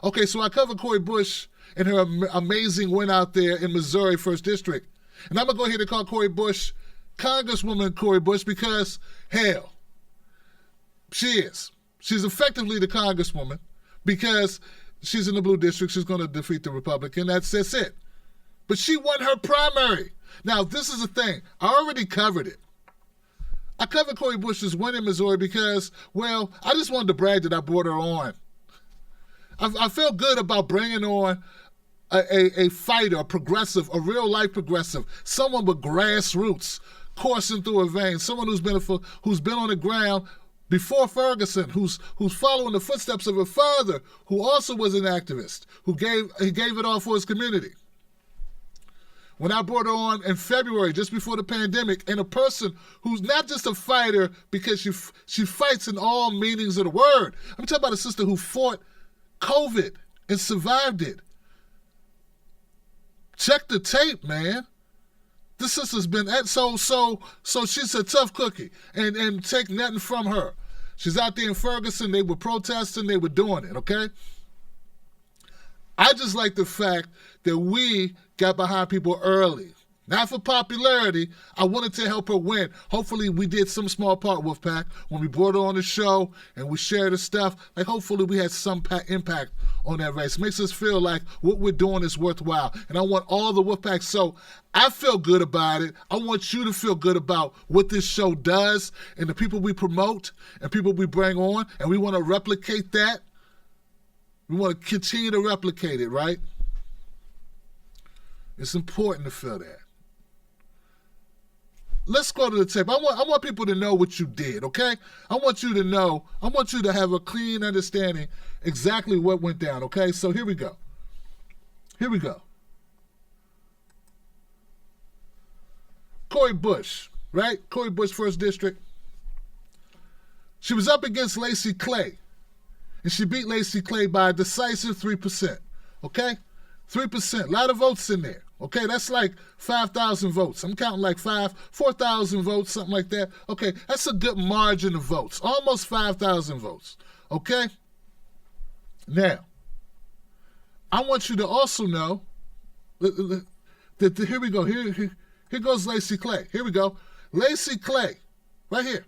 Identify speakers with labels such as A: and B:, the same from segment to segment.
A: Okay, so I covered Cori Bush and her amazing win out there in Missouri 1st District. And I'm going to go ahead and call Cori Bush Congresswoman Cori Bush because, hell, she is. She's effectively the Congresswoman because she's in the blue district. She's going to defeat the Republican. That's it. But she won her primary. Now, this is the thing. I already covered it. I covered Cori Bush's win in Missouri because, well, I just wanted to brag that I brought her on. I felt good about bringing on a fighter, a progressive, a real-life progressive, someone with grassroots coursing through her veins, someone who's been on the ground before Ferguson, who's following the footsteps of her father, who also was an activist, who gave it all for his community. When I brought her on in February, just before the pandemic, and a person who's not just a fighter because she fights in all meanings of the word. I'm talking about a sister who fought COVID and survived it. Check the tape, man. This sister's been at so she's a tough cookie, and take nothing from her. She's out there in Ferguson. They were protesting. They were doing it. Okay. I just like the fact that we got behind people early. Not for popularity. I wanted to help her win. Hopefully we did some small part, Wolfpack, when we brought her on the show and we shared the stuff. Like, hopefully we had some impact on that race. Makes us feel like what we're doing is worthwhile. And I want all the Wolfpack. So I feel good about it. I want you to feel good about what this show does and the people we promote and people we bring on. And we want to replicate that. We want to continue to replicate it, right? It's important to feel that. Let's go to the tape. I want people to know what you did, okay? I want you to know. I want you to have a clean understanding exactly what went down, okay? So here we go. Here we go. Cori Bush, right? Cori Bush, 1st District. She was up against Lacy Clay, and she beat Lacy Clay by a decisive 3%, okay? 3%, a lot of votes in there. Okay, that's like 5,000 votes. I'm counting like 4,000 votes, something like that. Okay, that's a good margin of votes, almost 5,000 votes. Okay? Now, I want you to also know that here we go. Here goes Lacy Clay. Here we go. Lacy Clay, right here.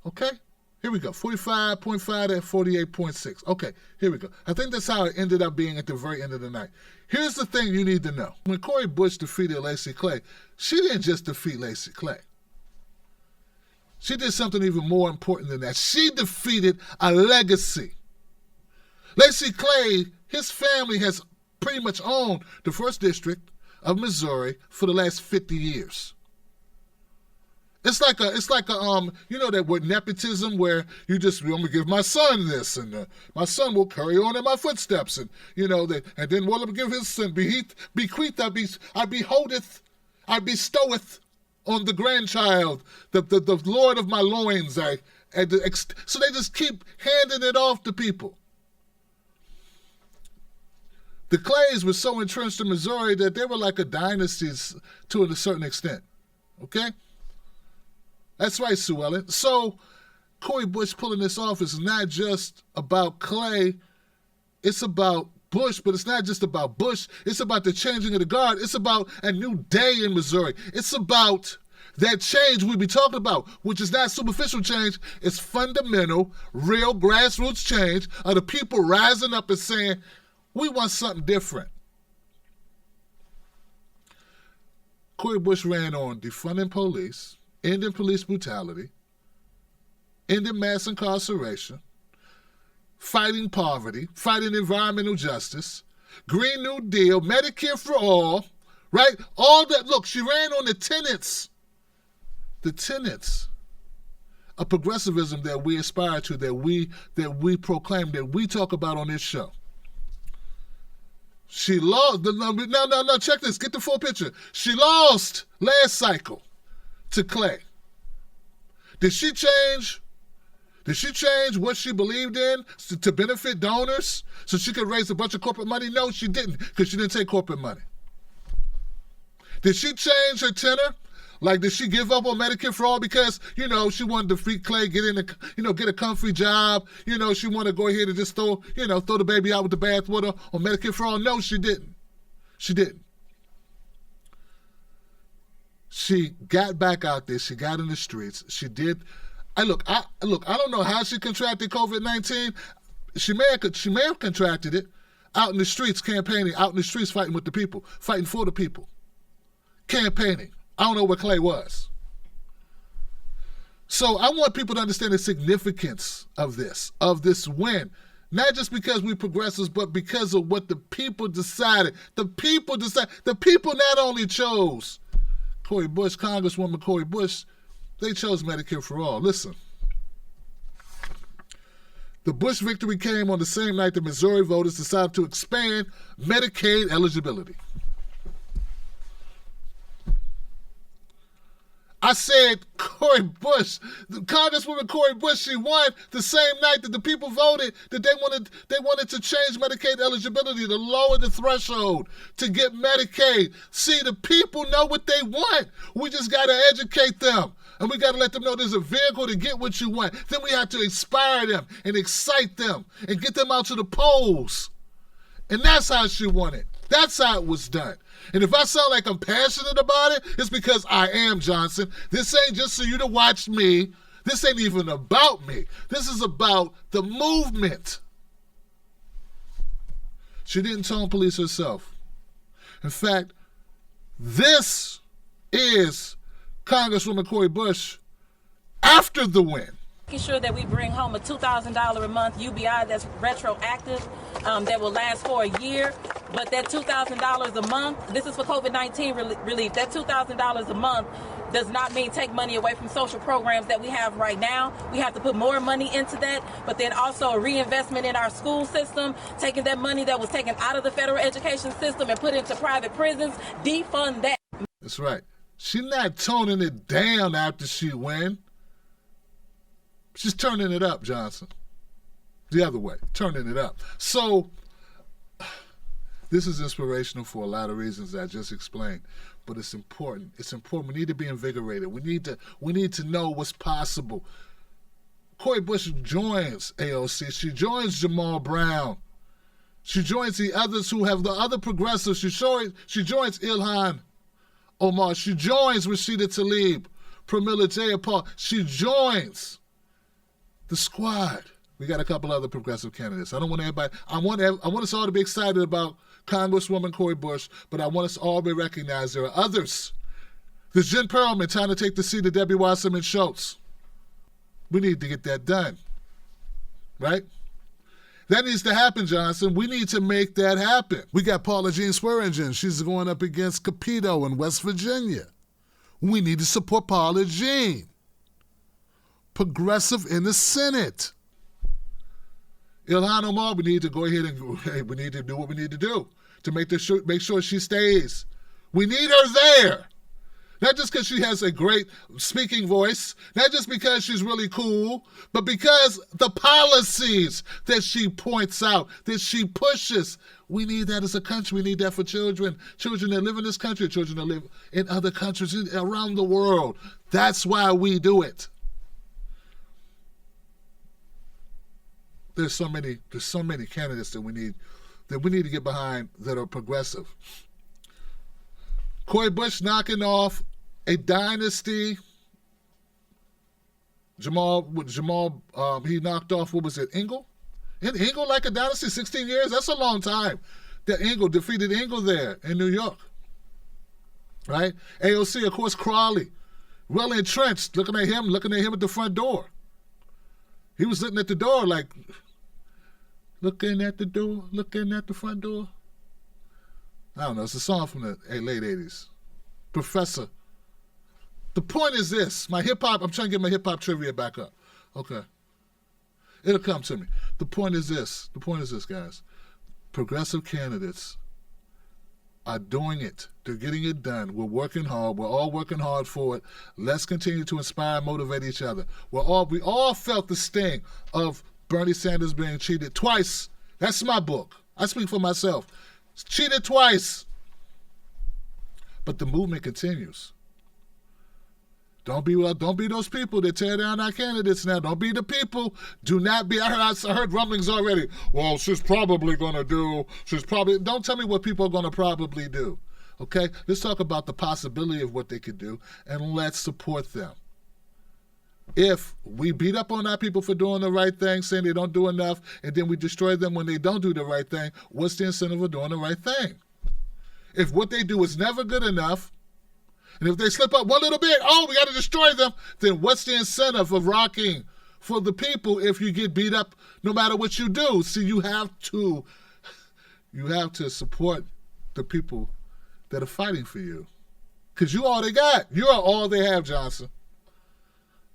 A: Okay? Here we go, 45.5 to 48.6. Okay, here we go. I think that's how it ended up being at the very end of the night. Here's the thing you need to know. When Cori Bush defeated Lacy Clay, she didn't just defeat Lacy Clay. She did something even more important than that. She defeated a legacy. Lacy Clay, his family has pretty much owned the 1st District of Missouri for the last 50 years. It's like a you know that word nepotism where you just, I'm gonna give my son this, and my son will carry on in my footsteps, and you know that, and then what will give his son bequeath, I bestoweth on the grandchild, the Lord of my loins. So they just keep handing it off to people. The Clays were so entrenched in Missouri that they were like a dynasty to a certain extent. Okay. That's right, Sue Ellen. So Cori Bush pulling this off is not just about Clay. It's about Bush, but it's not just about Bush. It's about the changing of the guard. It's about a new day in Missouri. It's about that change we be talking about, which is not superficial change. It's fundamental, real grassroots change of the people rising up and saying, we want something different. Cori Bush ran on defunding police, ending police brutality, ending mass incarceration, fighting poverty, fighting environmental justice, Green New Deal, Medicare for all, right? All that. Look, she ran on the tenets of progressivism that we aspire to, that we proclaim, that we talk about on this show. She lost. No, check this. Get the full picture. She lost last cycle to Clay. Did she change what she believed in to benefit donors so she could raise a bunch of corporate money? No, she didn't, because she didn't take corporate money. Did she change her tenor Like, did she give up on Medicare for all because, she wanted to free Clay, get a comfy job? She wanted to go ahead and just throw the baby out with the bathwater on Medicare for all? No, she didn't. She didn't. She got back out there. She got in the streets. She did. I don't know how she contracted COVID-19. She may have contracted it out in the streets campaigning, out in the streets fighting with the people, fighting for the people, campaigning. I don't know where Clay was. So I want people to understand the significance of this win. Not just because we progressives, but because of what the people decided. The people not only chose Cori Bush, Congresswoman Cori Bush, they chose Medicare for all. Listen. The Bush victory came on the same night that Missouri voters decided to expand Medicaid eligibility. I said Cori Bush, Congresswoman Cori Bush, she won the same night that the people voted that they wanted to change Medicaid eligibility, to lower the threshold to get Medicaid. See, the people know what they want. We just got to educate them. And we got to let them know there's a vehicle to get what you want. Then we have to inspire them and excite them and get them out to the polls. And that's how she won it. That's how it was done. And if I sound like I'm passionate about it, it's because I am, Johnson. This ain't just so you to watch me. This ain't even about me. This is about the movement. She didn't tone police herself. In fact, this is Congresswoman Cori Bush after the win.
B: Making sure that we bring home a $2,000 a month UBI that's retroactive, that will last for a year. But that $2,000 a month, this is for COVID-19 relief, that $2,000 a month does not mean take money away from social programs that we have right now. We have to put more money into that, but then also a reinvestment in our school system, taking that money that was taken out of the federal education system and put into private prisons, defund that.
A: That's right. She's not toning it down after she win. She's turning it up, Johnson. The other way, turning it up. So this is inspirational for a lot of reasons I just explained, but it's important. It's important. We need to be invigorated. We need to know what's possible. Cori Bush joins AOC. She joins Jamal Brown. She joins the others who have the other progressives. She joins Ilhan Omar. She joins Rashida Tlaib, Pramila Jayapal. She joins the squad. We got a couple other progressive candidates. I don't want everybody. I want us all to be excited about Congresswoman Cori Bush, but I want us all to recognize there are others. There's Jen Perlman trying to take the seat of Debbie Wasserman Schultz. We need to get that done, right? That needs to happen, Johnson. We need to make that happen. We got Paula Jean Swearingen. She's going up against Capito in West Virginia. We need to support Paula Jean. Progressive in the Senate. Ilhan Omar, we need to go ahead and we need to do what we need to do to make sure she stays. We need her there. Not just because she has a great speaking voice, not just because she's really cool, but because the policies that she points out, that she pushes. We need that as a country. We need that for children that live in this country, children that live in other countries around the world. That's why we do it. There's so many candidates that we need to get behind that are progressive. Cori Bush knocking off a dynasty. Jamal, he knocked off, what was it, Ingle? Isn't Ingle like a dynasty, 16 years? That's a long time. That Ingle defeated Ingle there in New York. Right? AOC, of course, Crawley. Well entrenched, looking at him at the front door. He was sitting at the door like, looking at the door, looking at the front door. I don't know, it's a song from the late 80s. Professor. The point is this, I'm trying to get my hip-hop trivia back up. Okay. It'll come to me. The point is this, guys. Progressive candidates are doing it. They're getting it done. We're working hard. We're all working hard for it. Let's continue to inspire and motivate each other. We all felt the sting of Bernie Sanders being cheated twice. That's my book. I speak for myself. Cheated twice. But the movement continues. Don't be those people that tear down our candidates now. Don't be the people. Do not be. I heard rumblings already. Well, she's probably going to do. Don't tell me what people are going to probably do. Okay? Let's talk about the possibility of what they could do, and let's support them. If we beat up on our people for doing the right thing, saying they don't do enough, and then we destroy them when they don't do the right thing, what's the incentive of doing the right thing? If what they do is never good enough, and if they slip up one little bit, we got to destroy them, then what's the incentive of rocking for the people if you get beat up no matter what you do? See, you have to support the people that are fighting for you. Because you all they got. You are all they have, Johnson.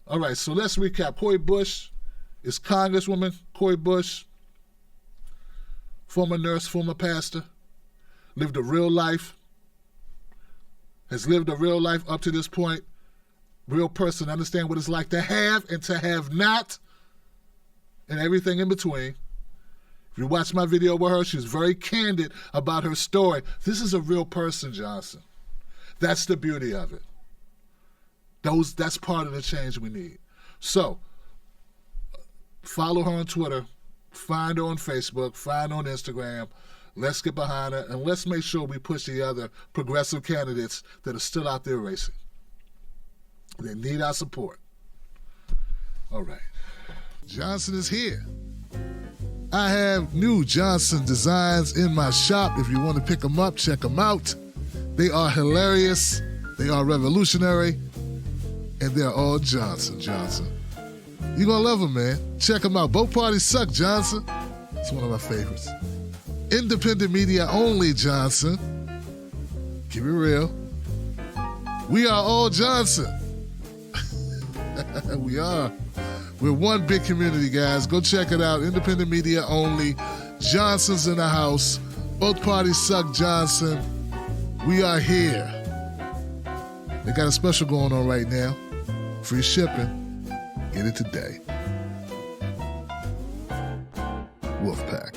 A: All right, so let's recap. Cori Bush is Congresswoman Cori Bush, former nurse, former pastor, lived a real life, has lived a real life up to this point, real person, understand what it's like to have and to have not, and everything in between. If you watch my video with her, she's very candid about her story. This is a real person, Johnson. That's the beauty of it. That's part of the change we need. So, follow her on Twitter, find her on Facebook, find her on Instagram. Let's get behind her, and let's make sure we push the other progressive candidates that are still out there racing. They need our support. All right. Johnson is here. I have new Johnson designs in my shop. If you want to pick them up, check them out. They are hilarious. They are revolutionary. And they're all Johnson. You're going to love them, man. Check them out. Both parties suck, Johnson. It's one of my favorites. Independent media only, Johnson. Keep it real. We are all Johnson. We are. We're one big community, guys. Go check it out. Independent media only. Johnson's in the house. Both parties suck, Johnson. We are here. They got a special going on right now. Free shipping. Get it today. Wolfpack.